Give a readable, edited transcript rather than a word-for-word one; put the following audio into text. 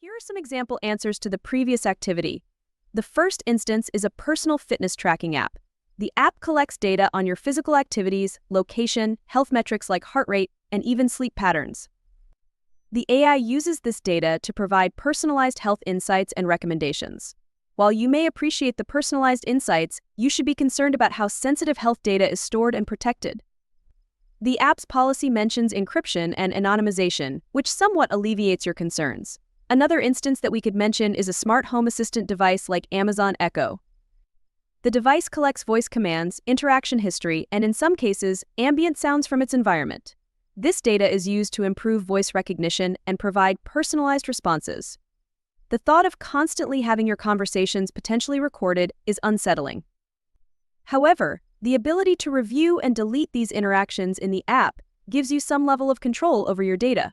Here are some example answers to the previous activity. The first instance is a personal fitness tracking app. The app collects data on your physical activities, location, health metrics like heart rate, and even sleep patterns. The AI uses this data to provide personalized health insights and recommendations. While you may appreciate the personalized insights, you should be concerned about how sensitive health data is stored and protected. The app's policy mentions encryption and anonymization, which somewhat alleviates your concerns. Another instance that we could mention is a smart home assistant device like Amazon Echo. The device collects voice commands, interaction history, and in some cases, ambient sounds from its environment. This data is used to improve voice recognition and provide personalized responses. The thought of constantly having your conversations potentially recorded is unsettling. However, the ability to review and delete these interactions in the app gives you some level of control over your data.